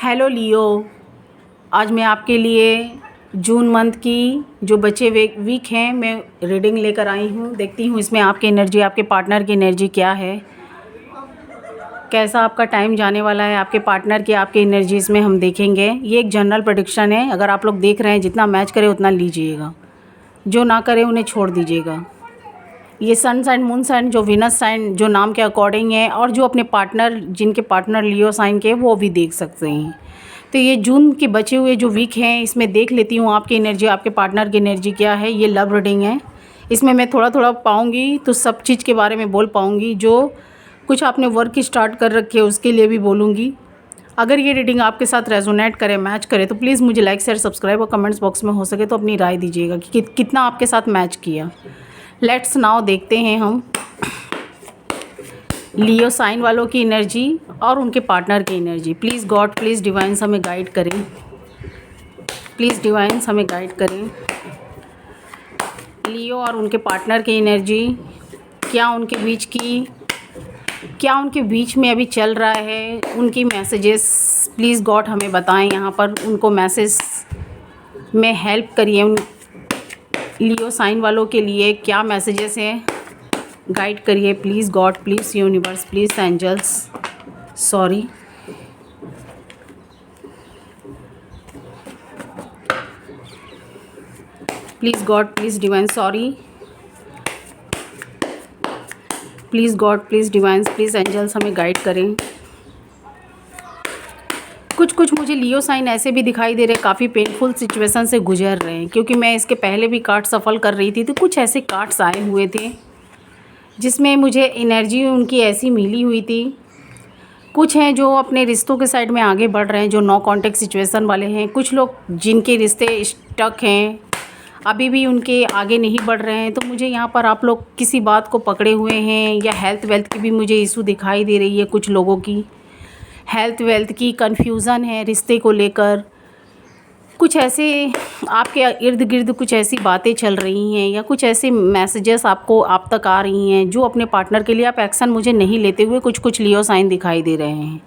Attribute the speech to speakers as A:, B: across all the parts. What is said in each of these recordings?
A: Hello लियो। आज मैं आपके लिए जून मंथ की जो बचे वीक हैं मैं रीडिंग लेकर आई हूँ। देखती हूँ इसमें आपकी एनर्जी, आपके पार्टनर की एनर्जी क्या है, कैसा आपका टाइम जाने वाला है, आपके पार्टनर की आपकी एनर्जी इसमें हम देखेंगे। ये एक जनरल प्रेडिक्शन है। अगर आप लोग देख रहे हैं जितना मैच करे उतना लीजिएगा, जो ना करे उन्हें छोड़ दीजिएगा। ये सन साइन, मून साइन, जो विनस साइन जो नाम के अकॉर्डिंग है, और जो अपने पार्टनर जिनके पार्टनर लियो साइन के वो भी देख सकते हैं। तो ये जून के बचे हुए जो वीक हैं इसमें देख लेती हूँ आपकी एनर्जी, आपके पार्टनर की एनर्जी क्या है। ये लव रीडिंग है। इसमें मैं थोड़ा थोड़ा पाऊँगी तो सब चीज़ के बारे में बोल पाऊँगी। जो कुछ आपने वर्क स्टार्ट कर रखे है उसके लिए भी बोलूँगी। अगर ये रीडिंग आपके साथ रेजोनेट करे, मैच करे, तो प्लीज़ मुझे लाइक, शेयर, सब्सक्राइब और कमेंट्स बॉक्स में हो सके तो अपनी राय दीजिएगा कि कितना आपके साथ मैच किया। लेट्स नाउ देखते हैं हम लियो साइन वालों की एनर्जी और उनके पार्टनर की energy. Please God, please divine's हमें गाइड करें। प्लीज़ डिवाइन्स हमें गाइड करें। लियो और उनके पार्टनर की एनर्जी क्या उनके बीच में अभी चल रहा है, उनकी मैसेजेस प्लीज़ गॉड हमें बताएं। यहाँ पर उनको मैसेज में हेल्प करिए। उन लियो साइन वालों के लिए क्या मैसेजेस हैं, गाइड करिए please God, please universe, please angels, sorry. Please God, please divine, sorry. Please God, please divines, please angels हमें गाइड करें। कुछ मुझे लियो साइन ऐसे भी दिखाई दे रहे, काफ़ी पेनफुल सिचुएशन से गुजर रहे हैं। क्योंकि मैं इसके पहले भी कार्ड सफल कर रही थी तो कुछ ऐसे कार्ड्स आए हुए थे जिसमें मुझे एनर्जी उनकी ऐसी मिली हुई थी। कुछ हैं जो अपने रिश्तों के साइड में आगे बढ़ रहे हैं, जो नो कॉन्टेक्ट सिचुएशन वाले हैं। कुछ लोग जिनके रिश्ते स्टक हैं, अभी भी उनके आगे नहीं बढ़ रहे हैं। तो मुझे यहाँ पर आप लोग किसी बात को पकड़े हुए हैं, या हेल्थ वेल्थ की भी मुझे इशू दिखाई दे रही है। कुछ लोगों की हेल्थ वेल्थ की कन्फ्यूज़न है रिश्ते को लेकर। कुछ ऐसे आपके इर्द गिर्द कुछ ऐसी बातें चल रही हैं, या कुछ ऐसे मैसेजेस आप तक आ रही हैं जो अपने पार्टनर के लिए आप एक्शन मुझे नहीं लेते हुए कुछ लियो साइन दिखाई दे रहे हैं।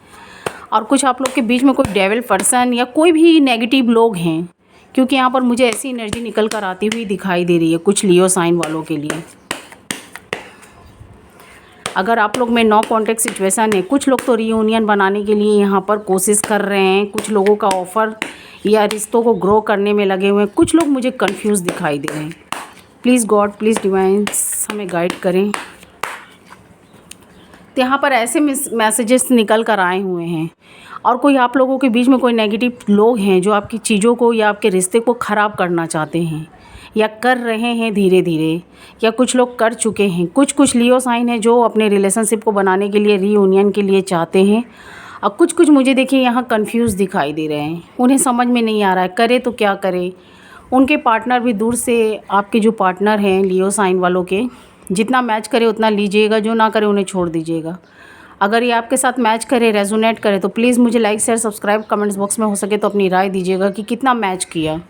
A: और कुछ आप लोग के बीच में कोई डेविल पर्सन या कोई भी नेगेटिव लोग हैं, क्योंकि यहाँ पर मुझे ऐसी एनर्जी निकल कर आती हुई दिखाई दे रही है कुछ लियो साइन वालों के लिए। अगर आप लोग में नो कॉन्टेक्ट सिचुएशन है, कुछ लोग तो रियूनियन बनाने के लिए यहाँ पर कोशिश कर रहे हैं। कुछ लोगों का ऑफ़र या रिश्तों को ग्रो करने में लगे हुए हैं। कुछ लोग मुझे कंफ्यूज दिखाई दे रहे हैं। प्लीज़ गॉड, प्लीज़ डिवाइन्स हमें गाइड करें। तो यहाँ पर ऐसे मैसेजेस निकल कर आए हुए हैं, और कोई आप लोगों के बीच में कोई नेगेटिव लोग हैं जो आपकी चीज़ों को या आपके रिश्ते को ख़राब करना चाहते हैं, या कर रहे हैं धीरे धीरे, या कुछ लोग कर चुके हैं। कुछ लियो साइन है जो अपने रिलेशनशिप को बनाने के लिए, रीयूनियन के लिए चाहते हैं। और कुछ मुझे देखिए यहाँ कंफ्यूज दिखाई दे रहे हैं। उन्हें समझ में नहीं आ रहा है करे तो क्या करे। उनके पार्टनर भी दूर से, आपके जो पार्टनर हैं लियो साइन वालों के, जितना मैच करे उतना लीजिएगा, जो ना करे उन्हें छोड़ दीजिएगा। अगर ये आपके साथ मैच करे, रेजोनेट करे, तो प्लीज़ मुझे like, share, subscribe, comments box में हो सके तो अपनी राय दीजिएगा कि कितना मैच किया।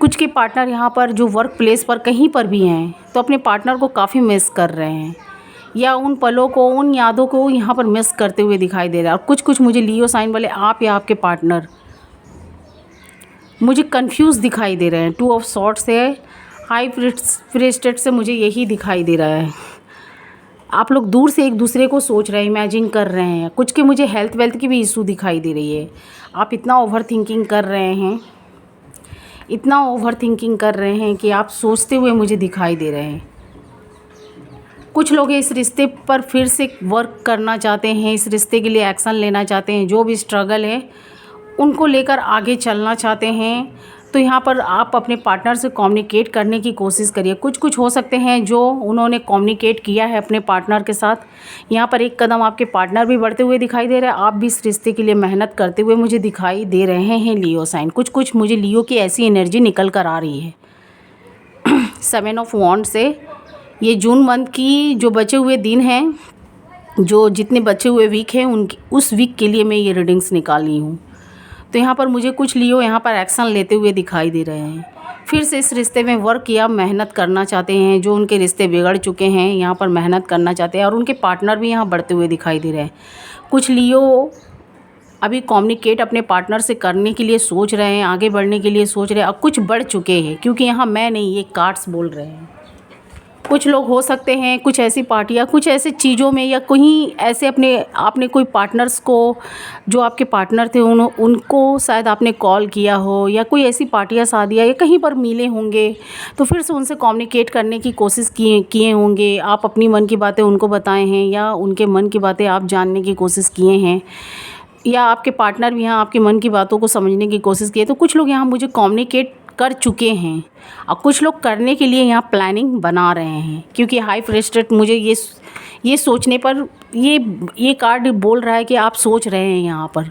A: कुछ के पार्टनर यहाँ पर जो वर्क प्लेस पर कहीं पर भी हैं तो अपने पार्टनर को काफ़ी मिस कर रहे हैं, या उन पलों को, उन यादों को यहाँ पर मिस करते हुए दिखाई दे रहा है। और कुछ मुझे लियो साइन वाले, आप या आपके पार्टनर, मुझे कंफ्यूज दिखाई दे रहे हैं। 2 ऑफ सॉर्ड्स है, हाई प्रीस्टेड से मुझे यही दिखाई दे रहा है। आप लोग दूर से एक दूसरे को सोच रहे हैं, इमेजिन कर रहे हैं। कुछ के मुझे हेल्थ वेल्थ की भी इशू दिखाई दे रही है। आप इतना ओवर थिंकिंग कर रहे हैं, इतना ओवर थिंकिंग कर रहे हैं कि आप सोचते हुए मुझे दिखाई दे रहे हैं। कुछ लोग इस रिश्ते पर फिर से वर्क करना चाहते हैं, इस रिश्ते के लिए एक्शन लेना चाहते हैं। जो भी स्ट्रगल है उनको लेकर आगे चलना चाहते हैं। तो यहाँ पर आप अपने पार्टनर से कम्युनिकेट करने की कोशिश करिए। कुछ हो सकते हैं जो उन्होंने कम्युनिकेट किया है अपने पार्टनर के साथ। यहाँ पर एक कदम आपके पार्टनर भी बढ़ते हुए दिखाई दे रहा है। आप भी इस रिश्ते के लिए मेहनत करते हुए मुझे दिखाई दे रहे हैं लियो साइन। कुछ मुझे लियो की ऐसी एनर्जी निकल कर आ रही है 7 ऑफ वॉन्ड से। ये जून मंथ की जो बचे हुए दिन हैं, जो जितने बचे हुए वीक हैं, उनकी उस वीक के लिए मैं ये रीडिंग्स निकाली हूँ। तो यहाँ पर मुझे कुछ लियो यहाँ पर एक्शन लेते हुए दिखाई दे रहे हैं। फिर से इस रिश्ते में वर्क या मेहनत करना चाहते हैं। जो उनके रिश्ते बिगड़ चुके हैं यहाँ पर मेहनत करना चाहते हैं, और उनके पार्टनर भी यहाँ बढ़ते हुए दिखाई दे रहे हैं। कुछ लियो अभी कम्युनिकेट अपने पार्टनर से करने के लिए सोच रहे हैं, आगे बढ़ने के लिए सोच रहे हैं, अब कुछ बढ़ चुके हैं, क्योंकि यहाँ मैं नहीं, ये कार्ड्स बोल रहे हैं। कुछ लोग हो सकते हैं कुछ ऐसी पार्टियाँ, कुछ ऐसे चीज़ों में या कहीं ऐसे अपने आपने कोई पार्टनर्स को, जो आपके पार्टनर थे उनको शायद आपने कॉल किया हो, या कोई ऐसी पार्टियाँ शादियाँ या कहीं पर मिले होंगे, तो फिर से उनसे कम्युनिकेट करने की कोशिश किए किए होंगे। आप अपनी मन की बातें उनको बताए हैं, या उनके मन की बातें आप जानने की कोशिश किए हैं, या आपके पार्टनर भी यहाँ आपके मन की बातों को समझने की कोशिश की है। तो कुछ लोग यहाँ मुझे कम्युनिकेट कर चुके हैं और कुछ लोग करने के लिए यहाँ प्लानिंग बना रहे हैं, क्योंकि हाई फ्रस्ट्रेट मुझे ये सोचने पर ये कार्ड बोल रहा है कि आप सोच रहे हैं यहाँ पर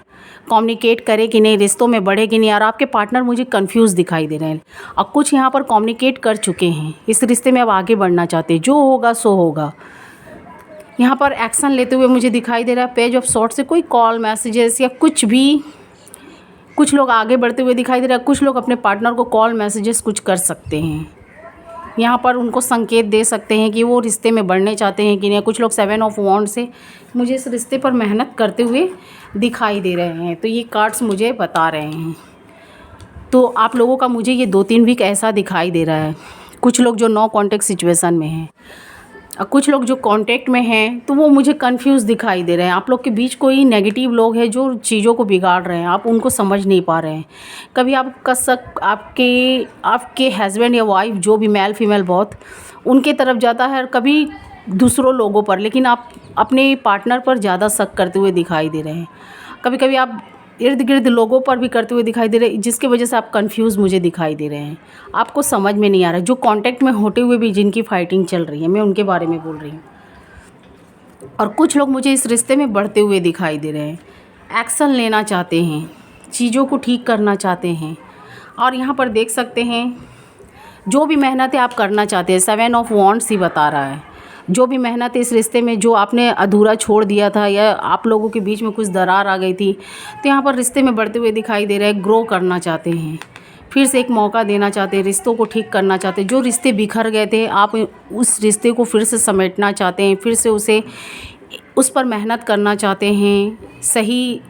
A: कम्युनिकेट करें कि नहीं, रिश्तों में बढ़े कि नहीं। और आपके पार्टनर मुझे कंफ्यूज दिखाई दे रहे हैं, और कुछ यहाँ पर कम्युनिकेट कर चुके हैं, इस रिश्ते में अब आगे बढ़ना चाहते हैं। जो होगा सो होगा। यहाँ पर एक्शन लेते हुए मुझे दिखाई दे रहा है पेज ऑफ सॉर्ट से, कोई कॉल मैसेजेस या कुछ भी, कुछ लोग आगे बढ़ते हुए दिखाई दे रहा है। कुछ लोग अपने पार्टनर को कॉल मैसेजेस कुछ कर सकते हैं, यहाँ पर उनको संकेत दे सकते हैं कि वो रिश्ते में बढ़ने चाहते हैं कि नहीं। कुछ लोग 7 ऑफ वॉन्ड से मुझे इस रिश्ते पर मेहनत करते हुए दिखाई दे रहे हैं, तो ये कार्ड्स मुझे बता रहे हैं। तो आप लोगों का मुझे ये 2-3 वीक ऐसा दिखाई दे रहा है। कुछ लोग जो नो कॉन्टेक्ट सिचुएशन में हैं, और कुछ लोग जो कांटेक्ट में हैं, तो वो मुझे कंफ्यूज दिखाई दे रहे हैं। आप लोग के बीच कोई नेगेटिव लोग हैं जो चीज़ों को बिगाड़ रहे हैं, आप उनको समझ नहीं पा रहे हैं। कभी आपका शक आपके हस्बैंड या वाइफ, जो भी मेल फीमेल बहुत, उनके तरफ जाता है, और कभी दूसरों लोगों पर, लेकिन आप अपने पार्टनर पर ज़्यादा शक करते हुए दिखाई दे रहे हैं। कभी कभी आप इर्द गिर्द लोगों पर भी करते हुए दिखाई दे रहे हैं, जिसकी वजह से आप कंफ्यूज मुझे दिखाई दे रहे हैं। आपको समझ में नहीं आ रहा है। जो कांटेक्ट में होते हुए भी जिनकी फाइटिंग चल रही है, मैं उनके बारे में बोल रही हूँ। और कुछ लोग मुझे इस रिश्ते में बढ़ते हुए दिखाई दे रहे हैं, एक्शन लेना चाहते हैं, चीज़ों को ठीक करना चाहते हैं। और यहाँ पर देख सकते हैं जो भी मेहनत है आप करना चाहते हैं, 7 ऑफ वॉन्ड्स ही बता रहा है। जो भी मेहनत है इस रिश्ते में, जो आपने अधूरा छोड़ दिया था, या आप लोगों के बीच में कुछ दरार आ गई थी, तो यहाँ पर रिश्ते में बढ़ते हुए दिखाई दे रहा है। ग्रो करना चाहते हैं, फिर से एक मौका देना चाहते हैं, रिश्तों को ठीक करना चाहते हैं। जो रिश्ते बिखर गए थे, आप उस रिश्ते को फिर से समेटना चाहते हैं, फिर से उस पर मेहनत करना चाहते हैं, सही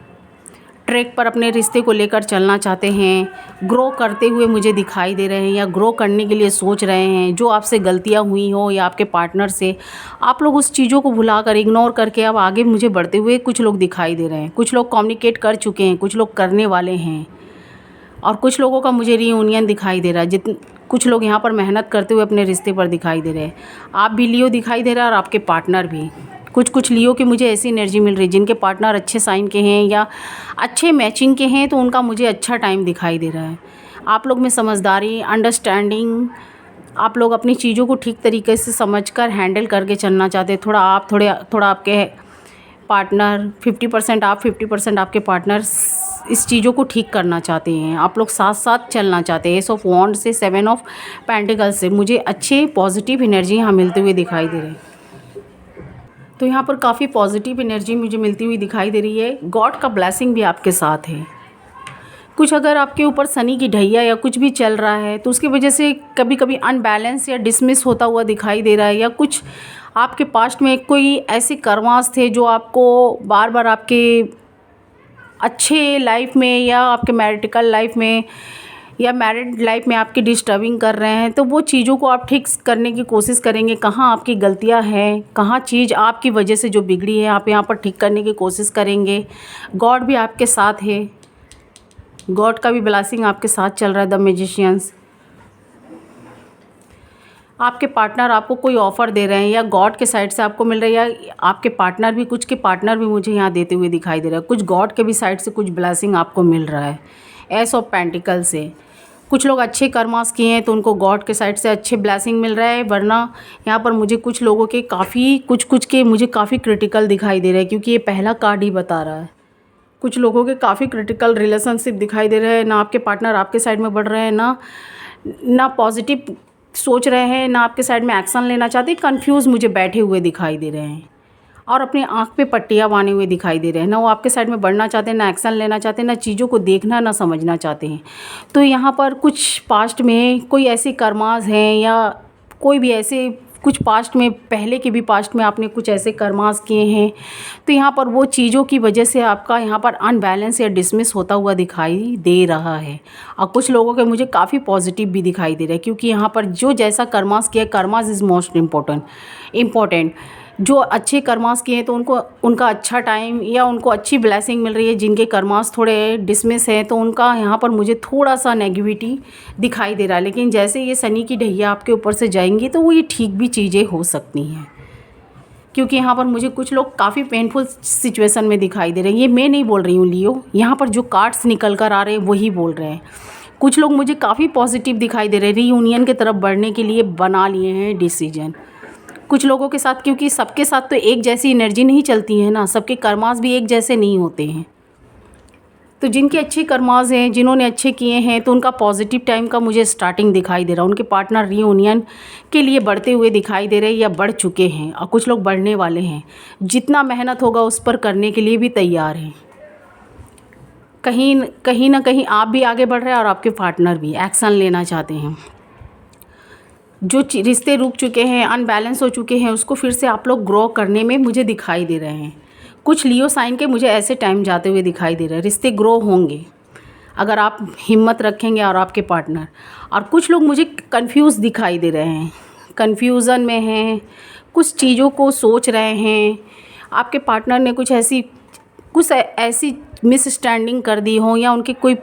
A: ट्रैक पर अपने रिश्ते को लेकर चलना चाहते हैं। ग्रो करते हुए मुझे दिखाई दे रहे हैं, या ग्रो करने के लिए सोच रहे हैं। जो आपसे गलतियां हुई हो या आपके पार्टनर से, आप लोग उस चीज़ों को भुलाकर, इग्नोर करके अब आगे मुझे बढ़ते हुए कुछ लोग दिखाई दे रहे हैं। कुछ लोग कम्युनिकेट कर चुके हैं, कुछ लोग करने वाले हैं, और कुछ लोगों का मुझे रीयूनियन दिखाई दे रहा है। कुछ लोग यहाँ पर मेहनत करते हुए अपने रिश्ते पर दिखाई दे रहे हैं। आप भी लियो दिखाई दे रहा है, और आपके पार्टनर भी। कुछ लियो की मुझे ऐसी एनर्जी मिल रही है, जिनके पार्टनर अच्छे साइन के हैं या अच्छे मैचिंग के हैं, तो उनका मुझे अच्छा टाइम दिखाई दे रहा है। आप लोग में समझदारी, अंडरस्टैंडिंग, आप लोग अपनी चीज़ों को ठीक तरीके से समझकर हैंडल करके चलना चाहते हैं। थोड़ा आपके पार्टनर 50%, आप 50% आपके पार्टनर इस चीज़ों को ठीक करना चाहते हैं। आप लोग साथ साथ चलना चाहते हैं। एस ऑफ वॉन्ड से, 7 ऑफ पेंटिकल्स से मुझे अच्छे पॉजिटिव एनर्जी यहाँ मिलते हुए दिखाई दे रही है। तो यहाँ पर काफ़ी पॉजिटिव एनर्जी मुझे मिलती हुई दिखाई दे रही है। गॉड का ब्लेसिंग भी आपके साथ है। कुछ अगर आपके ऊपर शनि की ढैया या कुछ भी चल रहा है, तो उसकी वजह से कभी कभी अनबैलेंस या डिसमिस होता हुआ दिखाई दे रहा है, या कुछ आपके पास्ट में कोई ऐसे कर्मास थे जो आपको बार बार आपके अच्छे लाइफ में, या आपके मैरिटिकल लाइफ में, या मैरिड लाइफ में आपकी डिस्टर्बिंग कर रहे हैं। तो वो चीज़ों को आप ठीक करने की कोशिश करेंगे। कहाँ आपकी गलतियाँ हैं, कहाँ चीज़ आपकी वजह से जो बिगड़ी है, आप यहाँ पर ठीक करने की कोशिश करेंगे। गॉड भी आपके साथ है, गॉड का भी ब्लेसिंग आपके साथ चल रहा है। द मैजिशियंस, आपके पार्टनर आपको कोई ऑफ़र दे रहे हैं, या गॉड के साइड से आपको मिल रहा है, या आपके पार्टनर भी, कुछ के पार्टनर भी मुझे यहाँ देते हुए दिखाई दे रहा है। कुछ गॉड के भी साइड से कुछ ब्लेसिंग आपको मिल रहा है। एस ऑफ पेंटिकल से कुछ लोग अच्छे कर्मास किए हैं, तो उनको गॉड के साइड से अच्छे ब्लेसिंग मिल रहा है। वरना यहाँ पर मुझे कुछ लोगों के कुछ के मुझे काफ़ी क्रिटिकल दिखाई दे रहा है, क्योंकि ये पहला कार्ड ही बता रहा है। कुछ लोगों के काफ़ी क्रिटिकल रिलेशनशिप दिखाई दे रहे हैं। ना आपके पार्टनर आपके साइड में बढ़ रहे हैं, ना पॉजिटिव सोच रहे हैं, ना आपके साइड में एक्शन लेना चाहते। कंफ्यूज मुझे बैठे हुए दिखाई दे रहे हैं, और अपनी आँख पे पट्टियाँ बांधे हुए दिखाई दे रहे हैं। ना वो आपके साइड में बढ़ना चाहते हैं, ना एक्शन लेना चाहते हैं, ना चीज़ों को देखना, ना समझना चाहते हैं। तो यहाँ पर कुछ पास्ट में कोई ऐसी कर्मास हैं, या कोई भी ऐसे कुछ पास्ट में, पहले के भी पास्ट में आपने कुछ ऐसे कर्मास किए हैं, तो यहाँ पर वो चीज़ों की वजह से आपका यहाँ पर अनबैलेंस या डिसमिस होता हुआ दिखाई दे रहा है। और कुछ लोगों के मुझे काफ़ी पॉजिटिव भी दिखाई दे रहा है, क्योंकि यहाँ पर जो जैसा कर्मास किया, कर्मास इज़ मोस्ट इम्पॉर्टेंट। जो अच्छे कर्मास किए हैं तो उनको उनका अच्छा टाइम या उनको अच्छी ब्लेसिंग मिल रही है। जिनके कर्मास थोड़े डिसमिस हैं तो उनका यहाँ पर मुझे थोड़ा सा नेगेटिविटी दिखाई दे रहा है। लेकिन जैसे ये शनि की ढैया आपके ऊपर से जाएंगी तो वो ये ठीक भी चीज़ें हो सकती हैं, क्योंकि यहाँ पर मुझे कुछ लोग काफ़ी पेनफुल सिचुएशन में दिखाई दे रहे हैं। ये मैं नहीं बोल रही हूँ लियो, यहाँ पर जो कार्ड्स निकल कर आ रहे हैं वही बोल रहे हैं। कुछ लोग मुझे काफ़ी पॉजिटिव दिखाई दे रहे हैं, रीयूनियन की तरफ बढ़ने के लिए बना लिए हैं डिसीजन। कुछ लोगों के साथ, क्योंकि सबके साथ तो एक जैसी एनर्जी नहीं चलती है ना, सबके कर्मास भी एक जैसे नहीं होते हैं। तो जिनके अच्छे कर्मास हैं, जिन्होंने अच्छे किए हैं, तो उनका पॉजिटिव टाइम का मुझे स्टार्टिंग दिखाई दे रहा है। उनके पार्टनर रीयूनियन के लिए बढ़ते हुए दिखाई दे रहे हैं या बढ़ चुके हैं, और कुछ लोग बढ़ने वाले हैं। जितना मेहनत होगा उस पर करने के लिए भी तैयार हैं। कहीं ना कहीं आप भी आगे बढ़ रहे हैं और आपके पार्टनर भी एक्शन लेना चाहते हैं। जो रिश्ते रुक चुके हैं, अनबैलेंस हो चुके हैं, उसको फिर से आप लोग ग्रो करने में मुझे दिखाई दे रहे हैं। कुछ लियो साइन के मुझे ऐसे टाइम जाते हुए दिखाई दे रहे हैं। रिश्ते ग्रो होंगे अगर आप हिम्मत रखेंगे और आपके पार्टनर। और कुछ लोग मुझे कंफ्यूज दिखाई दे रहे हैं, कंफ्यूजन में हैं, कुछ चीज़ों को सोच रहे हैं। आपके पार्टनर ने कुछ ऐसी मिसअंडरस्टैंडिंग कर दी हो, या उनके कोई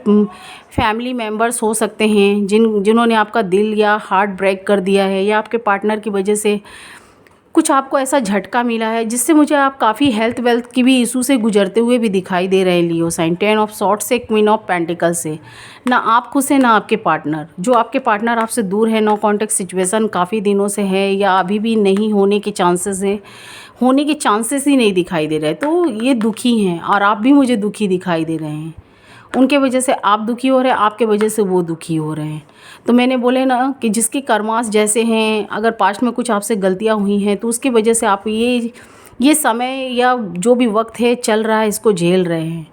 A: फैमिली मेम्बर्स हो सकते हैं जिन्होंने आपका दिल या हार्ट ब्रेक कर दिया है, या आपके पार्टनर की वजह से कुछ आपको ऐसा झटका मिला है जिससे मुझे आप काफ़ी हेल्थ वेल्थ की भी इशू से गुजरते हुए भी दिखाई दे रहे हैं लियो साइन। 10 ऑफ सॉर्ट्स से, क्वीन ऑफ पेंटिकल से, ना आप खुश हैं ना आपके पार्टनर। जो आपके पार्टनर आपसे दूर है, नो कॉन्टेक्ट सिचुएशन काफ़ी दिनों से है, या अभी भी नहीं होने के चांसेस हैं, होने के चांसेस ही नहीं दिखाई दे रहे, तो ये दुखी हैं। और आप भी मुझे दुखी दिखाई दे रहे हैं। उनके वजह से आप दुखी हो रहे हैं, आपके वजह से वो दुखी हो रहे हैं। तो मैंने बोले ना कि जिसके कर्मास जैसे हैं, अगर पास्ट में कुछ आपसे गलतियां हुई हैं तो उसकी वजह से आप ये समय या जो भी वक्त है चल रहा है, इसको झेल रहे हैं।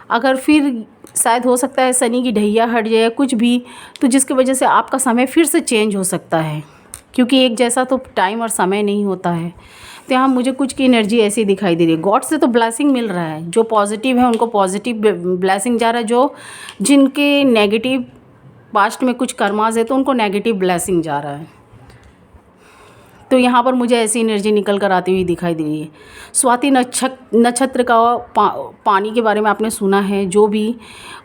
A: अगर फिर शायद हो सकता है शनि की ढैया हट जाए कुछ भी, तो जिसकी वजह से आपका समय फिर से चेंज हो सकता है, क्योंकि एक जैसा तो टाइम और समय नहीं होता है। तो यहाँ मुझे कुछ की एनर्जी ऐसी दिखाई दे रही है। गॉड से तो ब्लेसिंग मिल रहा है, जो पॉजिटिव है उनको पॉजिटिव ब्लेसिंग जा रहा है। जो जिनके नेगेटिव पास्ट में कुछ कर्मास है तो उनको नेगेटिव ब्लेसिंग जा रहा है। तो यहाँ पर मुझे ऐसी एनर्जी निकल कर आती हुई दिखाई दे रही है। स्वाति नक्षत्र का पानी के बारे में आपने सुना है, जो भी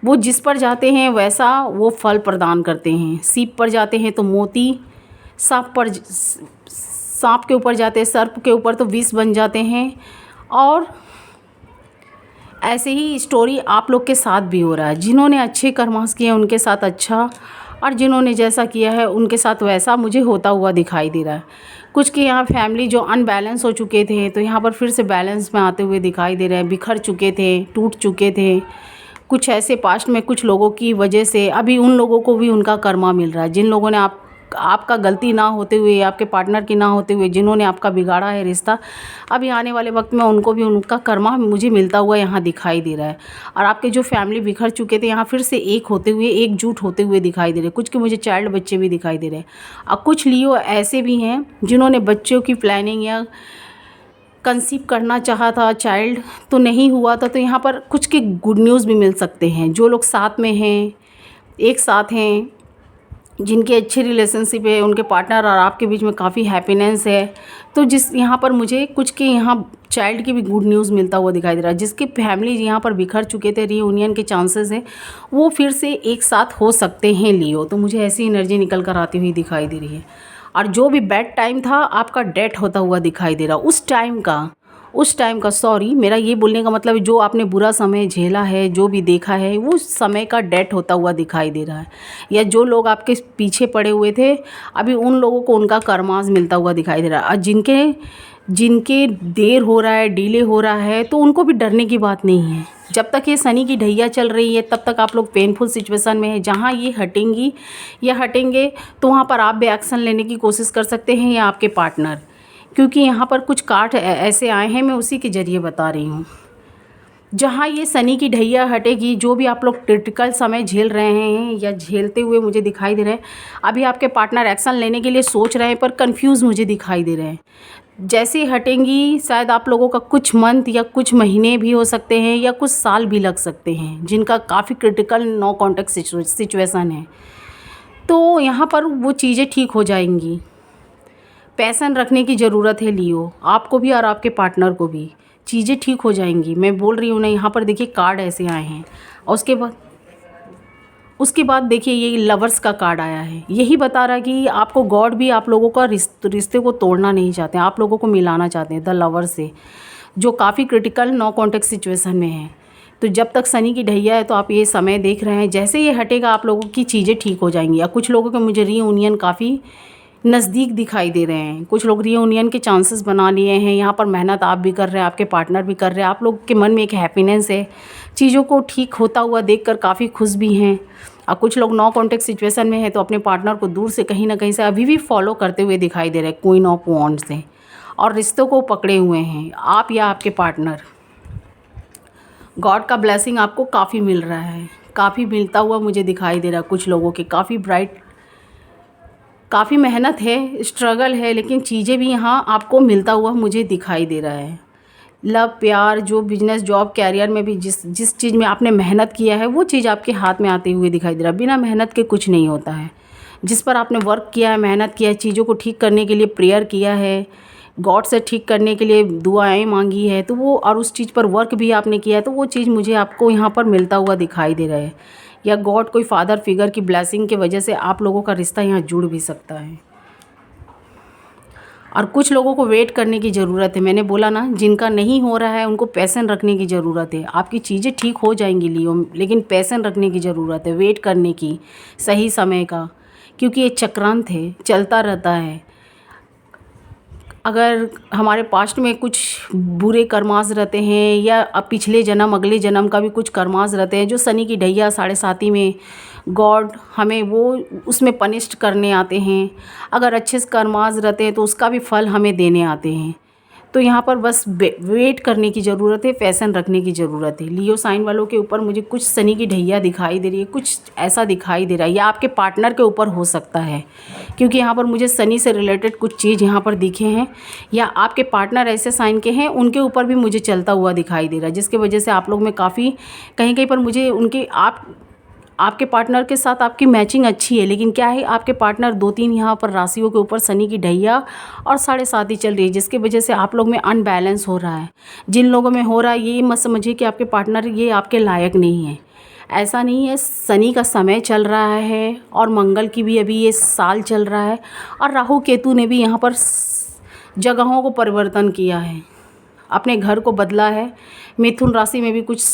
A: वो जिस पर जाते हैं वैसा वो फल प्रदान करते हैं। सीप पर जाते हैं तो मोती, सांप के ऊपर जाते हैं, सर्प के ऊपर तो विष बन जाते हैं। और ऐसे ही स्टोरी आप लोग के साथ भी हो रहा है। जिन्होंने अच्छे कर्मास किए उनके साथ अच्छा, और जिन्होंने जैसा किया है उनके साथ वैसा मुझे होता हुआ दिखाई दे रहा है। कुछ के यहाँ फैमिली जो अनबैलेंस हो चुके थे तो यहाँ पर फिर से बैलेंस में आते हुए दिखाई दे रहे हैं। बिखर चुके थे, टूट चुके थे कुछ ऐसे पास्ट में कुछ लोगों की वजह से। अभी उन लोगों को भी उनका कर्मा मिल रहा है, जिन लोगों ने आपका गलती ना होते हुए, आपके पार्टनर की ना होते हुए जिन्होंने आपका बिगाड़ा है रिश्ता, अभी आने वाले वक्त में उनको भी उनका कर्मा मुझे मिलता हुआ यहाँ दिखाई दे रहा है। और आपके जो फैमिली बिखर चुके थे यहाँ फिर से एक होते हुए, एकजुट होते हुए दिखाई दे रहे हैं। कुछ के मुझे चाइल्ड बच्चे भी दिखाई दे रहे हैं। और कुछ लियो ऐसे भी हैं जिन्होंने बच्चों की प्लानिंग या कंसीव करना चाहा था, चाइल्ड तो नहीं हुआ था, तो यहाँ पर कुछ के गुड न्यूज़ भी मिल सकते हैं। जो लोग साथ में हैं, एक साथ हैं, जिनके अच्छे रिलेशनशिप है, उनके पार्टनर और आपके बीच में काफ़ी हैप्पीनेस है, तो जिस यहाँ पर मुझे कुछ के यहाँ चाइल्ड की भी गुड न्यूज़ मिलता हुआ दिखाई दे रहा है। जिसके फैमिली यहाँ पर बिखर चुके थे, रीयूनियन के चांसेस है, वो फिर से एक साथ हो सकते हैं लियो। तो मुझे ऐसी एनर्जी निकल कर आती हुई दिखाई दे रही है। और जो भी बैड टाइम था आपका डेथ होता हुआ दिखाई दे रहा, उस टाइम का सॉरी, मेरा ये बोलने का मतलब जो आपने बुरा समय झेला है, जो भी देखा है, वो समय का डेथ होता हुआ दिखाई दे रहा है। या जो लोग आपके पीछे पड़े हुए थे, अभी उन लोगों को उनका कर्मास मिलता हुआ दिखाई दे रहा है। और जिनके देर हो रहा है, डिले हो रहा है, तो उनको भी डरने की बात नहीं है। जब तक ये शनि की ढैया चल रही है तब तक आप लोग पेनफुल सिचुएशन में है। जहाँ ये हटेंगी या हटेंगे तो वहाँ पर आप भी एक्शन लेने की कोशिश कर सकते हैं, या आपके पार्टनर, क्योंकि यहाँ पर कुछ कार्ड ऐसे आए हैं, मैं उसी के ज़रिए बता रही हूँ। जहाँ ये शनि की ढैया हटेगी, जो भी आप लोग क्रिटिकल समय झेल रहे हैं या झेलते हुए मुझे दिखाई दे रहे हैं, अभी आपके पार्टनर एक्शन लेने के लिए सोच रहे हैं पर कंफ्यूज मुझे दिखाई दे रहे हैं। जैसे ही हटेंगी शायद आप लोगों का कुछ मंथ या कुछ महीने भी हो सकते हैं या कुछ साल भी लग सकते हैं, जिनका काफ़ी क्रिटिकल नो कॉन्टैक्ट सिचुएशन है। तो यहाँ पर वो चीज़ें ठीक हो जाएंगी। पैशन रखने की ज़रूरत है लियो, आपको भी और आपके पार्टनर को भी। चीज़ें ठीक हो जाएंगी, मैं बोल रही हूँ ना। यहाँ पर देखिए कार्ड ऐसे आए हैं और उसके बाद देखिए ये लवर्स का कार्ड आया है। यही बता रहा है कि आपको गॉड भी आप लोगों का रिश्ते को तोड़ना नहीं चाहते हैं, आप लोगों को मिलाना चाहते हैं द लवर से, जो काफ़ी क्रिटिकल नो कॉन्टैक्ट सिचुएशन में है। तो जब तक शनि की ढैया है तो आप ये समय देख रहे हैं, जैसे ये हटेगा आप लोगों की चीज़ें ठीक हो जाएंगी। या कुछ लोगों के मुझे रीयूनियन काफ़ी नज़दीक दिखाई दे रहे हैं, कुछ लोग रीयूनियन के चांसेस बना लिए हैं। यहाँ पर मेहनत आप भी कर रहे हैं, आपके पार्टनर भी कर रहे हैं, आप लोग के मन में एक हैप्पीनेस है, चीज़ों को ठीक होता हुआ देखकर काफ़ी खुश भी हैं। और कुछ लोग नो कॉन्टैक्ट सिचुएशन में है तो अपने पार्टनर को दूर से कहीं ना कहीं से अभी भी फॉलो करते हुए दिखाई दे रहे हैं, क्वीन ऑफ वॉन्ड्स से, और रिश्तों को पकड़े हुए हैं आप या आपके पार्टनर। गॉड का ब्लेसिंग आपको काफ़ी मिल रहा है, काफ़ी मिलता हुआ मुझे दिखाई दे रहा है। कुछ लोगों के काफ़ी ब्राइट, काफ़ी मेहनत है, स्ट्रगल है, लेकिन चीज़ें भी यहाँ आपको मिलता हुआ मुझे दिखाई दे रहा है। लव, प्यार, जो बिजनेस, जॉब, कैरियर में भी जिस चीज़ में आपने मेहनत किया है वो चीज़ आपके हाथ में आते हुए दिखाई दे रहा है। बिना मेहनत के कुछ नहीं होता है। जिस पर आपने वर्क किया है, मेहनत किया है, चीज़ों को ठीक करने के लिए प्रेयर किया है, गॉड से ठीक करने के लिए दुआएं मांगी है, तो वो, और उस चीज़ पर वर्क भी आपने किया है, तो वो चीज़ मुझे आपको यहाँ पर मिलता हुआ दिखाई दे रहा है। या गॉड कोई फादर फिगर की ब्लेसिंग की वजह से आप लोगों का रिश्ता यहाँ जुड़ भी सकता है। और कुछ लोगों को वेट करने की ज़रूरत है। मैंने बोला ना, जिनका नहीं हो रहा है उनको पैशन रखने की ज़रूरत है। आपकी चीज़ें ठीक हो जाएंगी लियो, लेकिन पैशन रखने की ज़रूरत है, वेट करने की, सही समय का, क्योंकि ये चक्रांत है, चलता रहता है। अगर हमारे पास्ट में कुछ बुरे कर्मास रहते हैं या अब पिछले जन्म, अगले जन्म का भी कुछ कर्मास रहते हैं, जो शनि की ढैया साढ़े साती में गॉड हमें वो उसमें पनिश्ड करने आते हैं। अगर अच्छे से कर्मास रहते हैं तो उसका भी फल हमें देने आते हैं। तो यहाँ पर बस वेट करने की ज़रूरत है, पैशन रखने की ज़रूरत है। लियो साइन वालों के ऊपर मुझे कुछ शनि की ढैया दिखाई दे रही है, कुछ ऐसा दिखाई दे रहा है, या आपके पार्टनर के ऊपर हो सकता है, क्योंकि यहाँ पर मुझे शनि से रिलेटेड कुछ चीज़ यहाँ पर दिखे हैं। या आपके पार्टनर ऐसे साइन के हैं, उनके ऊपर भी मुझे चलता हुआ दिखाई दे रहा है, जिसकी वजह से आप लोग में काफ़ी कहीं कहीं पर मुझे उनके आपके पार्टनर के साथ आपकी मैचिंग अच्छी है। लेकिन क्या है, आपके पार्टनर 2-3 यहाँ पर राशियों के ऊपर शनि की ढैया और साढ़े साती चल रही है, जिसकी वजह से आप लोग में अनबैलेंस हो रहा है। जिन लोगों में हो रहा है, ये मत समझिए कि आपके पार्टनर ये आपके लायक नहीं है, ऐसा नहीं है। शनि का समय चल रहा है और मंगल की भी अभी ये साल चल रहा है, और राहु केतु ने भी यहाँ पर जगहों को परिवर्तन किया है, अपने घर को बदला है। मिथुन राशि में भी कुछ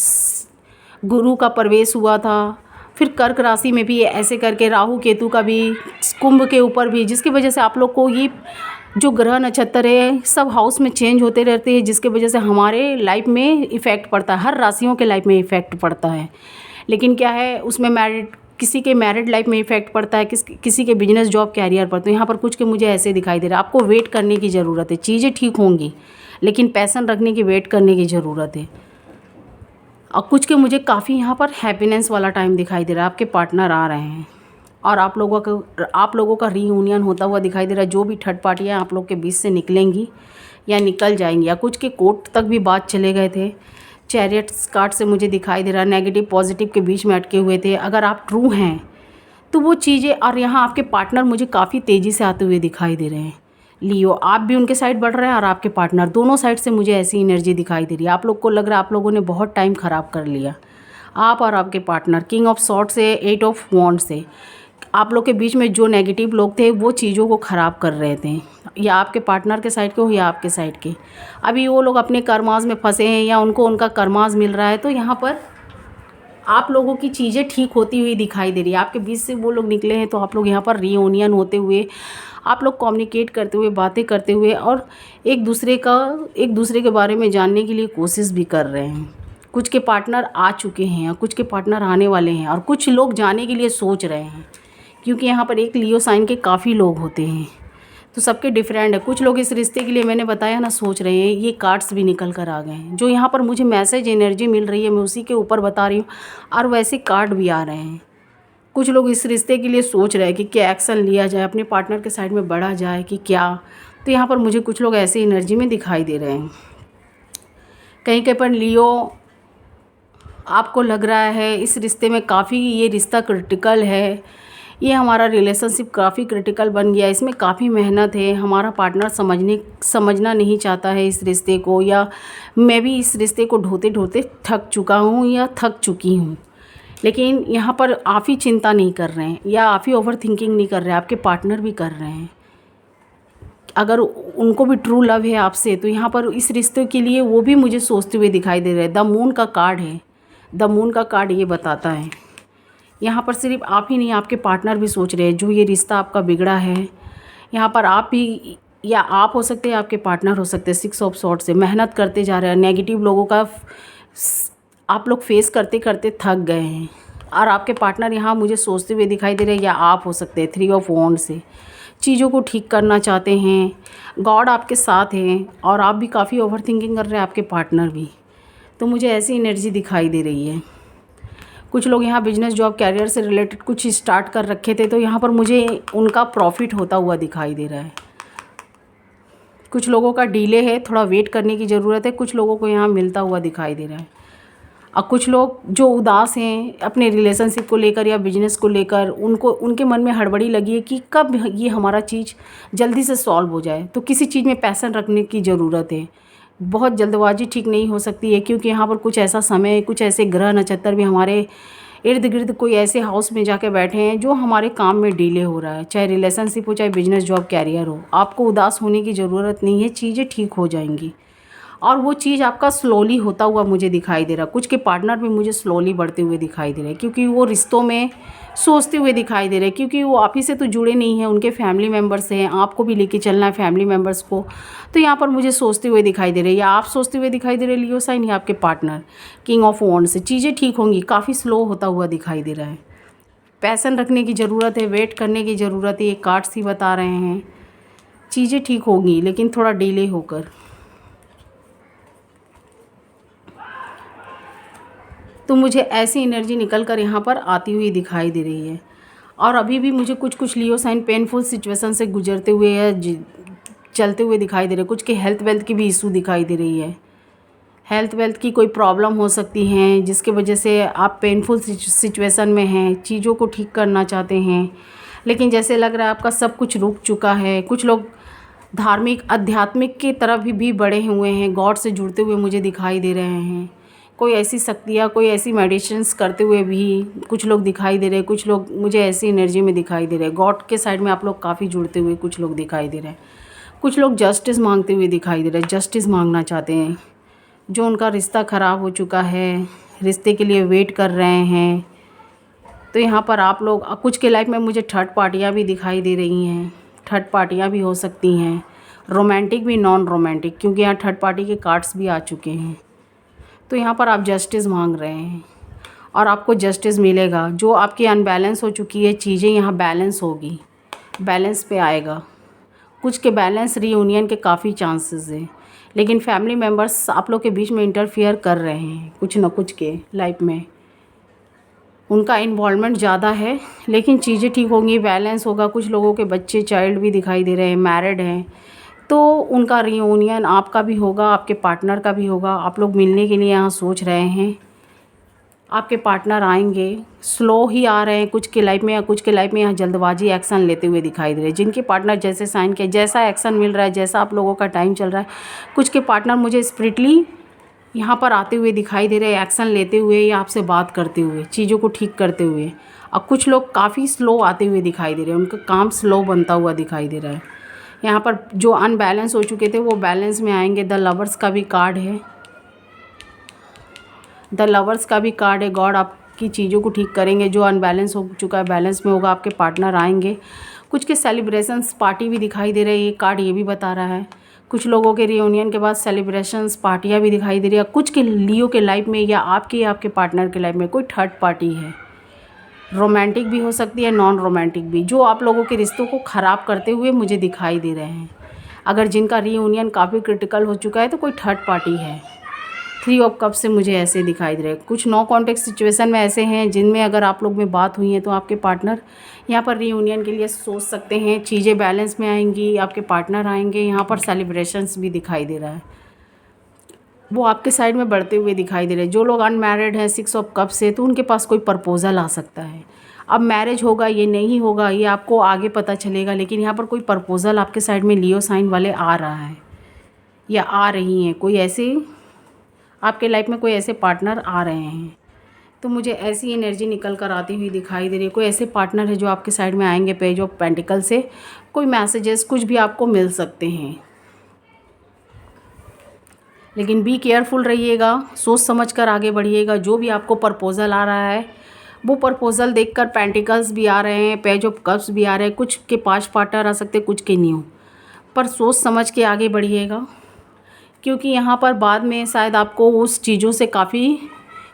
A: गुरु का प्रवेश हुआ था, फिर कर्क राशि में भी ऐसे करके राहु केतु का भी, कुंभ के ऊपर भी, जिसकी वजह से आप लोग को ये जो ग्रह नक्षत्र है सब हाउस में चेंज होते रहते हैं, जिसकी वजह से हमारे लाइफ में इफ़ेक्ट पड़ता है, हर राशियों के लाइफ में इफ़ेक्ट पड़ता है। लेकिन क्या है, उसमें किसी के मैरिड लाइफ में इफ़ेक्ट पड़ता है, किसी के बिजनेस, जॉब, कैरियर पर। तो यहाँ पर कुछ के मुझे ऐसे दिखाई दे रहा है। आपको वेट करने की ज़रूरत है, चीज़ें ठीक होंगी, लेकिन पैशन रखने की, वेट करने की ज़रूरत है। और कुछ के मुझे काफ़ी यहाँ पर हैप्पीनेस वाला टाइम दिखाई दे रहा है। आपके पार्टनर आ रहे हैं और आप लोगों का रीयूनियन होता हुआ दिखाई दे रहा है। जो भी थर्ड पार्टियाँ आप लोग के बीच से निकलेंगी या निकल जाएंगी, या कुछ के कोर्ट तक भी बात चले गए थे। चैरियट्स कार्ड से मुझे दिखाई दे रहा है, नेगेटिव पॉजिटिव के बीच में अटके हुए थे। अगर आप ट्रू हैं तो वो चीज़ें, और यहाँ आपके पार्टनर मुझे काफ़ी तेज़ी से आते हुए दिखाई दे रहे हैं। लियो, आप भी उनके साइड बढ़ रहे हैं और आपके पार्टनर, दोनों साइड से मुझे ऐसी एनर्जी दिखाई दे रही है। आप लोग को लग रहा है आप लोगों ने बहुत टाइम ख़राब कर लिया, आप और आपके पार्टनर। किंग ऑफ सॉर्ड से, 8 ऑफ वॉन्ड से, आप लोग के बीच में जो नेगेटिव लोग थे वो चीज़ों को ख़राब कर रहे थे, या आपके पार्टनर के साइड के हो या आपके साइड के। अभी वो लोग अपने कर्मास में फंसे हैं या उनको उनका कर्मास मिल रहा है, तो यहाँ पर आप लोगों की चीज़ें ठीक होती हुई दिखाई दे रही है। आपके बीच से वो लोग निकले हैं, तो आप लोग यहाँ पर रीयूनियन होते हुए, आप लोग कम्युनिकेट करते हुए, बातें करते हुए, और एक दूसरे के बारे में जानने के लिए कोशिश भी कर रहे हैं। कुछ के पार्टनर आ चुके हैं और कुछ के पार्टनर आने वाले हैं, और कुछ लोग जाने के लिए सोच रहे हैं, क्योंकि यहाँ पर एक लियो साइन के काफ़ी लोग होते हैं। तो सबके डिफरेंट है। कुछ लोग इस रिश्ते के लिए मैंने बताया ना सोच रहे हैं, ये कार्ड्स भी निकल कर आ गए हैं। जो यहाँ पर मुझे मैसेज एनर्जी मिल रही है मैं उसी के ऊपर बता रही हूँ, और वैसे कार्ड भी आ रहे हैं। कुछ लोग इस रिश्ते के लिए सोच रहे हैं कि क्या एक्शन लिया जाए, अपने पार्टनर के साइड में बढ़ा जाए कि क्या। तो यहाँ पर मुझे कुछ लोग ऐसी एनर्जी में दिखाई दे रहे हैं। कहीं कहीं पर लियो आपको लग रहा है इस रिश्ते में काफ़ी ये रिश्ता क्रिटिकल है, ये हमारा रिलेशनशिप काफ़ी क्रिटिकल बन गया है, इसमें काफ़ी मेहनत है, हमारा पार्टनर समझना नहीं चाहता है इस रिश्ते को, या मैं भी इस रिश्ते को ढोते ढोते थक चुका हूँ या थक चुकी हूँ। लेकिन यहाँ पर आप ही चिंता नहीं कर रहे हैं या आप ही ओवर थिंकिंग नहीं कर रहे हैं, आपके पार्टनर भी कर रहे हैं। अगर उनको भी ट्रू लव है आपसे तो यहाँ पर इस रिश्ते के लिए वो भी मुझे सोचते हुए दिखाई दे रहे हैं। द मून का कार्ड है, द मून का कार्ड ये बताता है यहाँ पर सिर्फ आप ही नहीं, आपके पार्टनर भी सोच रहे हैं जो ये रिश्ता आपका बिगड़ा है। यहाँ पर आप भी, या आप हो सकते हैं, आपके पार्टनर हो सकते हैं। 6 ऑफ सॉर्ड्स से मेहनत करते जा रहे हैं, नेगेटिव लोगों का आप लोग फेस करते करते थक गए हैं, और आपके पार्टनर यहाँ मुझे सोचते हुए दिखाई दे रहे हैं। या आप हो सकते हैं 3 ऑफ वॉन्ड से चीज़ों को ठीक करना चाहते हैं। गॉड आपके साथ हैं, और आप भी काफ़ी ओवर थिंकिंग कर रहे हैं, आपके पार्टनर भी। तो मुझे ऐसी एनर्जी दिखाई दे रही है। कुछ लोग यहाँ बिजनेस जॉब कैरियर से रिलेटेड कुछ स्टार्ट कर रखे थे, तो यहाँ पर मुझे उनका प्रॉफिट होता हुआ दिखाई दे रहा है। कुछ लोगों का डिले है, थोड़ा वेट करने की ज़रूरत है। कुछ लोगों को यहाँ मिलता हुआ दिखाई दे रहा है। और कुछ लोग जो उदास हैं अपने रिलेशनशिप को लेकर या बिजनेस को लेकर, उनके मन में हड़बड़ी लगी है कि कब ये हमारा चीज़ जल्दी से सॉल्व हो जाए। तो किसी चीज़ में पैशन रखने की ज़रूरत है। बहुत जल्दबाजी ठीक नहीं हो सकती है, क्योंकि यहाँ पर कुछ ऐसा समय, कुछ ऐसे ग्रह नक्षत्र भी हमारे इर्द गिर्द कोई ऐसे हाउस में जाके बैठे हैं जो हमारे काम में डिले हो रहा है। चाहे रिलेशनशिप हो, चाहे बिजनेस जॉब कैरियर हो, आपको उदास होने की ज़रूरत नहीं है, चीज़ें ठीक हो जाएंगी। और वो चीज़ आपका स्लोली होता हुआ मुझे दिखाई दे रहा है। कुछ के पार्टनर भी मुझे स्लोली बढ़ते हुए दिखाई दे रहे हैं, क्योंकि वो रिश्तों में सोचते हुए दिखाई दे रहे हैं, क्योंकि वो आप ही से तो जुड़े नहीं हैं, उनके फैमिली मेम्बर्स हैं, आपको भी लेके चलना है फैमिली मेम्बर्स को। तो यहाँ पर मुझे सोचते हुए दिखाई दे रहे हैं, या आप सोचते हुए दिखाई दे रहे हैं लियो साइन, या आपके पार्टनर। किंग ऑफ वॉन्ड्स से चीज़ें ठीक होंगी, काफ़ी स्लो होता हुआ दिखाई दे रहा है। पैसन रखने की ज़रूरत है, वेट करने की ज़रूरत है, ये कार्ड्स ही बता रहे हैं। चीज़ें ठीक होंगी, लेकिन थोड़ा डिले होकर। तो मुझे ऐसी एनर्जी निकल कर यहाँ पर आती हुई दिखाई दे रही है। और अभी भी मुझे कुछ लियो साइन पेनफुल सिचुएशन से गुजरते हुए या चलते हुए दिखाई दे रहे हैं। कुछ के हेल्थ वेल्थ की भी इशू दिखाई दे रही है। हेल्थ वेल्थ की कोई प्रॉब्लम हो सकती है, जिसके वजह से आप पेनफुल सिचुएशन में हैं, चीज़ों को ठीक करना चाहते हैं, लेकिन जैसे लग रहा है आपका सब कुछ रुक चुका है। कुछ लोग धार्मिक आध्यात्मिक की तरफ भी बढ़े हुए हैं, गॉड से जुड़ते हुए मुझे दिखाई दे रहे हैं। कोई ऐसी शक्तियाँ, कोई ऐसी मेडिसिन्स करते हुए भी कुछ लोग दिखाई दे रहे हैं। कुछ लोग मुझे ऐसी एनर्जी में दिखाई दे रहे हैं। गॉड के साइड में आप लोग काफ़ी जुड़ते हुए कुछ लोग दिखाई दे रहे हैं। कुछ लोग जस्टिस मांगते हुए दिखाई दे रहे हैं, जस्टिस मांगना चाहते हैं। जो उनका रिश्ता ख़राब हो चुका है, रिश्ते के लिए वेट कर रहे हैं। तो यहाँ पर आप लोग, कुछ के लाइफ में मुझे थर्ड पार्टियाँ भी दिखाई दे रही हैं। थर्ड पार्टियाँ भी हो सकती हैं, रोमांटिक भी, नॉन रोमांटिक, क्योंकि यहाँ थर्ड पार्टी के कार्ड्स भी आ चुके हैं। तो यहाँ पर आप जस्टिस मांग रहे हैं, और आपको जस्टिस मिलेगा। जो आपकी अनबैलेंस हो चुकी है चीज़ें, यहाँ बैलेंस होगी, बैलेंस पे आएगा। कुछ के बैलेंस रीयूनियन के काफ़ी चांसेस हैं, लेकिन फैमिली मेम्बर्स आप लोग के बीच में इंटरफियर कर रहे हैं कुछ न कुछ के लाइफ में। उनका इन्वॉल्वमेंट ज़्यादा है, लेकिन चीज़ें ठीक होंगी, बैलेंस होगा। कुछ लोगों के बच्चे, चाइल्ड भी दिखाई दे रहे हैं, मैरिड हैं, तो उनका रियूनियन आपका भी होगा, आपके पार्टनर का भी होगा। आप लोग मिलने के लिए यहाँ सोच रहे हैं, आपके पार्टनर आएंगे, स्लो ही आ रहे हैं कुछ के लाइफ में, या कुछ के लाइफ में यहाँ जल्दबाजी एक्शन लेते हुए दिखाई दे रहे हैं। जिनके पार्टनर जैसे साइन किया, जैसा एक्शन मिल रहा है, जैसा आप लोगों का टाइम चल रहा है, कुछ के पार्टनर मुझे स्पिरिटली यहाँ पर आते हुए दिखाई दे रहे हैं, एक्शन लेते हुए या आपसे बात करते हुए, चीज़ों को ठीक करते हुए। और कुछ लोग काफ़ी स्लो आते हुए दिखाई दे रहे हैं, उनका काम स्लो बनता हुआ दिखाई दे रहा है। यहाँ पर जो अनबैलेंस हो चुके थे वो बैलेंस में आएंगे। द लवर्स का भी कार्ड है, द लवर्स का भी कार्ड है। गॉड आपकी चीज़ों को ठीक करेंगे। जो अनबैलेंस हो चुका है बैलेंस में होगा, आपके पार्टनर आएंगे। कुछ के सेलिब्रेशंस पार्टी भी दिखाई दे रही है, ये कार्ड ये भी बता रहा है। कुछ लोगों के रियूनियन के बाद सेलिब्रेशंस पार्टियाँ भी दिखाई दे रही है। कुछ के लियो के लाइफ में, या आपके पार्टनर के लाइफ में कोई थर्ड पार्टी है। रोमांटिक भी हो सकती है, नॉन रोमांटिक भी, जो आप लोगों के रिश्तों को ख़राब करते हुए मुझे दिखाई दे रहे हैं। अगर जिनका रीयूनियन काफ़ी क्रिटिकल हो चुका है तो कोई थर्ड पार्टी है। 3 ऑफ कप से मुझे ऐसे दिखाई दे रहे हैं। कुछ नो कॉन्टेक्ट सिचुएशन में ऐसे हैं जिनमें अगर आप लोग में बात हुई है तो आपके पार्टनर यहाँ पर रीयूनियन के लिए सोच सकते हैं। चीज़ें बैलेंस में आएंगी, आपके पार्टनर आएंगे। यहाँ पर सेलिब्रेशंस भी दिखाई दे रहा है, वो आपके साइड में बढ़ते हुए दिखाई दे रहे हैं। जो लोग अनमैरिड हैं 6 ऑफ कप से, तो उनके पास कोई प्रपोज़ल आ सकता है। अब मैरिज होगा ये नहीं होगा ये आपको आगे पता चलेगा, लेकिन यहाँ पर कोई प्रपोज़ल आपके साइड में लियो साइन वाले आ रहा है या आ रही हैं। कोई ऐसे आपके लाइफ में कोई ऐसे पार्टनर आ रहे हैं, तो मुझे ऐसी एनर्जी निकल कर आती हुई दिखाई दे रही है। कोई ऐसे पार्टनर है जो आपके साइड में आएंगे। पेज ऑफ पेंटिकल से कोई मैसेजेस कुछ भी आपको मिल सकते हैं, लेकिन बी केयरफुल रहिएगा, सोच समझ कर आगे बढ़िएगा। जो भी आपको प्रपोज़ल आ रहा है वो प्रपोज़ल देखकर पेंटिकल्स भी आ रहे हैं, पेज ऑफ कप्स भी आ रहे हैं। कुछ के पास पार्टनर आ सकते हैं, कुछ के न्यू, पर सोच समझ के आगे बढ़िएगा, क्योंकि यहाँ पर बाद में शायद आपको उस चीज़ों से काफ़ी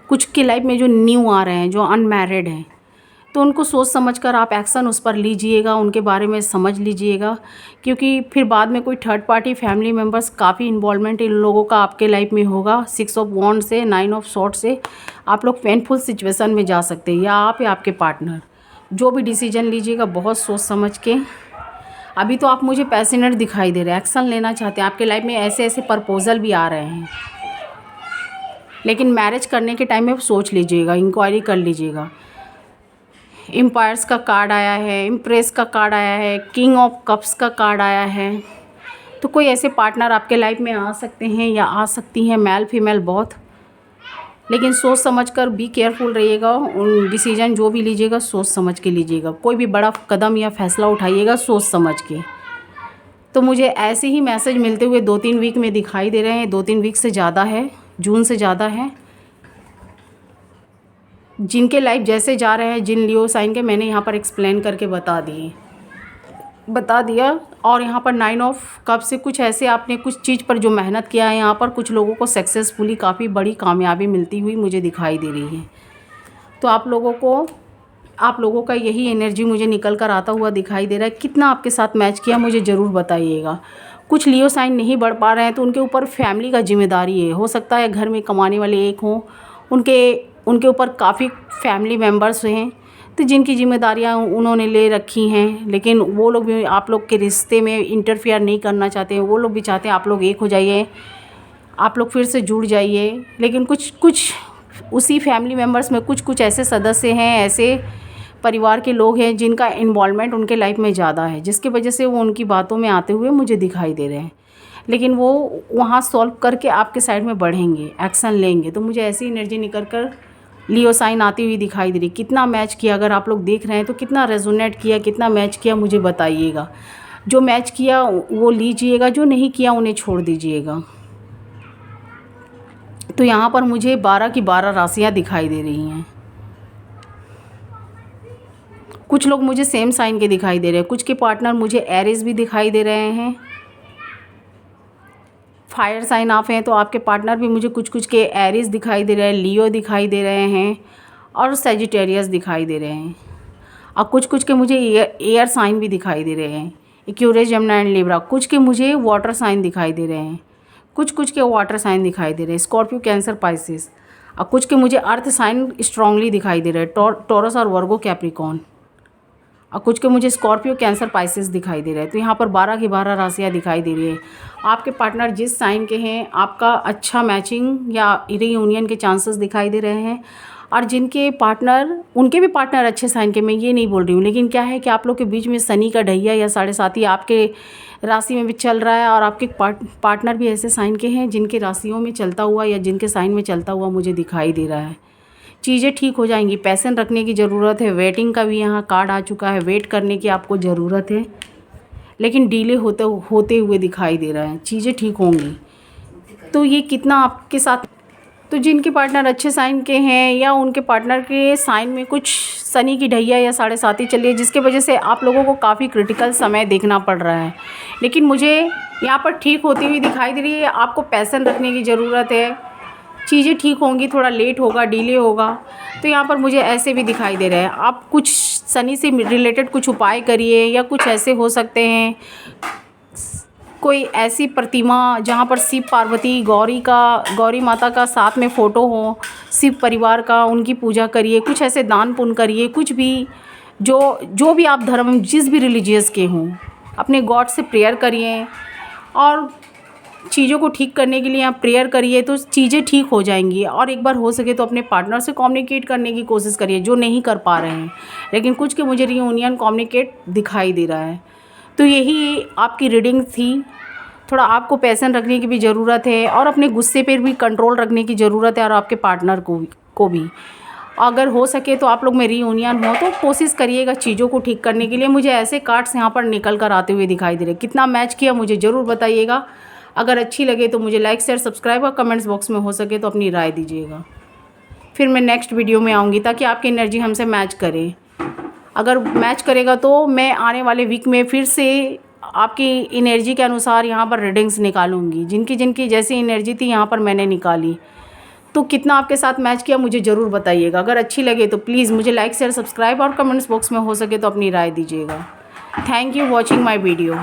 A: कुछ की लाइफ में जो न्यू आ रहे हैं, जो अनमैरिड हैं, तो उनको सोच समझकर आप एक्शन उस पर लीजिएगा, उनके बारे में समझ लीजिएगा, क्योंकि फिर बाद में कोई थर्ड पार्टी फैमिली मेम्बर्स काफ़ी इन्वॉल्वमेंट इन लोगों का आपके लाइफ में होगा। 6 ऑफ वॉन्ड से 9 ऑफ सॉर्ड से आप लोग पेनफुल सिचुएशन में जा सकते हैं, या आप या आपके पार्टनर। जो भी डिसीजन लीजिएगा बहुत सोच समझ के। अभी तो आप मुझे पैशनेट दिखाई दे रहे हैं, एक्शन लेना चाहते हैं। आपके लाइफ में ऐसे ऐसे प्रपोजल भी आ रहे हैं, लेकिन मैरिज करने के टाइम में सोच लीजिएगा, इंक्वायरी कर लीजिएगा। एम्पायर्स का कार्ड आया है, इम्प्रेस का कार्ड आया है, किंग ऑफ कप्स का कार्ड आया है। तो कोई ऐसे पार्टनर आपके लाइफ में आ सकते हैं या आ सकती हैं, मेल फीमेल बहुत, लेकिन सोच समझ कर बी केयरफुल रहिएगा। उन डिसीजन जो भी लीजिएगा सोच समझ के लीजिएगा। कोई भी बड़ा कदम या फैसला उठाइएगा सोच समझ के। तो मुझे ऐसे ही मैसेज मिलते हुए 2-3 वीक में दिखाई दे रहे हैं। 2-3 वीक से ज़्यादा है, जून से ज़्यादा है। जिनके लाइफ जैसे जा रहे हैं, जिन लियो साइन के, मैंने यहाँ पर एक्सप्लेन करके बता दिया। और यहाँ पर 9 ऑफ कप से कुछ ऐसे आपने कुछ चीज़ पर जो मेहनत किया है, यहाँ पर कुछ लोगों को सक्सेसफुली काफ़ी बड़ी कामयाबी मिलती हुई मुझे दिखाई दे रही है। तो आप लोगों का यही एनर्जी मुझे निकल कर आता हुआ दिखाई दे रहा है। कितना आपके साथ मैच किया मुझे ज़रूर बताइएगा। कुछ लियो साइन नहीं बढ़ पा रहे हैं तो उनके ऊपर फैमिली का जिम्मेदारी है। हो सकता है घर में कमाने वाले एक हों, उनके ऊपर काफ़ी फैमिली मेम्बर्स हैं, तो जिनकी जिम्मेदारियां उन्होंने ले रखी हैं, लेकिन वो लोग भी आप लोग के रिश्ते में इंटरफेयर नहीं करना चाहते हैं। वो लोग भी चाहते हैं आप लोग एक हो जाइए, आप लोग फिर से जुड़ जाइए। लेकिन कुछ उसी फैमिली मेम्बर्स में कुछ ऐसे सदस्य हैं, ऐसे परिवार के लोग हैं जिनका इन्वॉल्वमेंट उनके लाइफ में ज़्यादा है, जिसकी वजह से वो उनकी बातों में आते हुए मुझे दिखाई दे रहे हैं। लेकिन वो वहाँ सॉल्व करके आपके साइड में बढ़ेंगे, एक्शन लेंगे। तो मुझे ऐसी एनर्जी निकल कर लियो साइन आती हुई दिखाई दे रही। कितना मैच किया, अगर आप लोग देख रहे हैं तो कितना रेजोनेट किया, कितना मैच किया मुझे बताइएगा। जो मैच किया वो लीजिएगा, जो नहीं किया उन्हें छोड़ दीजिएगा। तो यहाँ पर मुझे 12 की 12 राशियाँ दिखाई दे रही हैं। कुछ लोग मुझे सेम साइन के दिखाई दे रहे हैं, कुछ के पार्टनर मुझे एरीज भी दिखाई दे रहे हैं। फायर साइन आप हैं तो आपके पार्टनर भी मुझे कुछ के एरीज दिखाई दे रहे हैं, लियो दिखाई दे रहे हैं और सेजिटेरियस दिखाई दे रहे हैं। और कुछ के मुझे एयर साइन भी दिखाई दे रहे हैं, एक्यूरियस, जमुना एंड लिब्रा। कुछ के मुझे वाटर साइन दिखाई दे रहे हैं, कुछ के वाटर साइन दिखाई दे रहे हैं, स्कॉर्पियो, कैंसर, पाइसिस। और कुछ के मुझे अर्थ साइन स्ट्रांगली दिखाई दे रहे हैं, टॉरस और वर्गो, कैप्रिकॉर्न। और कुछ के मुझे स्कॉर्पियो, कैंसर, पाइसिस दिखाई दे रहे हैं। तो यहाँ पर 12 की 12 राशियाँ दिखाई दे रही है। आपके पार्टनर जिस साइन के हैं आपका अच्छा मैचिंग या रीयूनियन के चांसेस दिखाई दे रहे हैं। और जिनके पार्टनर, उनके भी पार्टनर अच्छे साइन के, मैं ये नहीं बोल रही हूँ, लेकिन क्या है कि आप लोग के बीच में शनि का ढैया या 7.5 आपके राशि में भी चल रहा है। और आपके पार्टनर भी ऐसे साइन के हैं जिनके राशियों में चलता हुआ या जिनके साइन में चलता हुआ मुझे दिखाई दे रहा है। चीज़ें ठीक हो जाएंगी। पैसन रखने की ज़रूरत है। वेटिंग का भी यहाँ कार्ड आ चुका है, वेट करने की आपको ज़रूरत है, लेकिन डिले होते हुए दिखाई दे रहा है। चीज़ें ठीक होंगी। तो ये कितना आपके साथ, तो जिनके पार्टनर अच्छे साइन के हैं या उनके पार्टनर के साइन में कुछ शनि की ढैया या 7.5 चल रही है, जिसके वजह से आप लोगों को काफ़ी क्रिटिकल समय देखना पड़ रहा है। लेकिन मुझे यहाँ पर ठीक होती हुई दिखाई दे रही है। आपको पैसन रखने की ज़रूरत है। चीज़ें ठीक होंगी, थोड़ा लेट होगा, डिले होगा। तो यहाँ पर मुझे ऐसे भी दिखाई दे रहा है। आप कुछ शनि से रिलेटेड कुछ उपाय करिए, या कुछ ऐसे हो सकते हैं कोई ऐसी प्रतिमा जहाँ पर शिव पार्वती गौरी माता का साथ में फ़ोटो हो, शिव परिवार का, उनकी पूजा करिए। कुछ ऐसे दान पुण्य करिए, कुछ भी जो भी आप धर्म, जिस भी रिलीजियस के हों, अपने गॉड से प्रेयर करिए और चीज़ों को ठीक करने के लिए आप प्रेयर करिए, तो चीज़ें ठीक हो जाएंगी। और एक बार हो सके तो अपने पार्टनर से कम्युनिकेट करने की कोशिश करिए, जो नहीं कर पा रहे हैं। लेकिन कुछ के मुझे रियूनियन कम्युनिकेट दिखाई दे रहा है। तो यही आपकी रीडिंग थी। थोड़ा आपको पैशन रखने की भी ज़रूरत है, और अपने गुस्से पर भी कंट्रोल रखने की ज़रूरत है, और आपके पार्टनर को भी। अगर हो सके तो आप लोग में रियूनियन हो तो कोशिश करिएगा चीज़ों को ठीक करने के लिए। मुझे ऐसे कार्ड्स यहाँ पर निकल कर आते हुए दिखाई दे रहे। कितना मैच किया मुझे ज़रूर बताइएगा। अगर अच्छी लगे तो मुझे लाइक, शेयर, सब्सक्राइब और कमेंट्स बॉक्स में हो सके तो अपनी राय दीजिएगा। फिर मैं नेक्स्ट वीडियो में आऊँगी ताकि आपकी एनर्जी हमसे मैच करे। अगर मैच करेगा तो मैं आने वाले वीक में फिर से आपकी एनर्जी के अनुसार यहाँ पर रीडिंग्स निकालूंगी। जिनकी जिनकी जैसी एनर्जी थी यहाँ पर मैंने निकाली। तो कितना आपके साथ मैच किया मुझे ज़रूर बताइएगा। अगर अच्छी लगे तो प्लीज़ मुझे लाइक, शेयर, सब्सक्राइब और कमेंट्स बॉक्स में हो सके तो अपनी राय दीजिएगा। Thank you watching my video.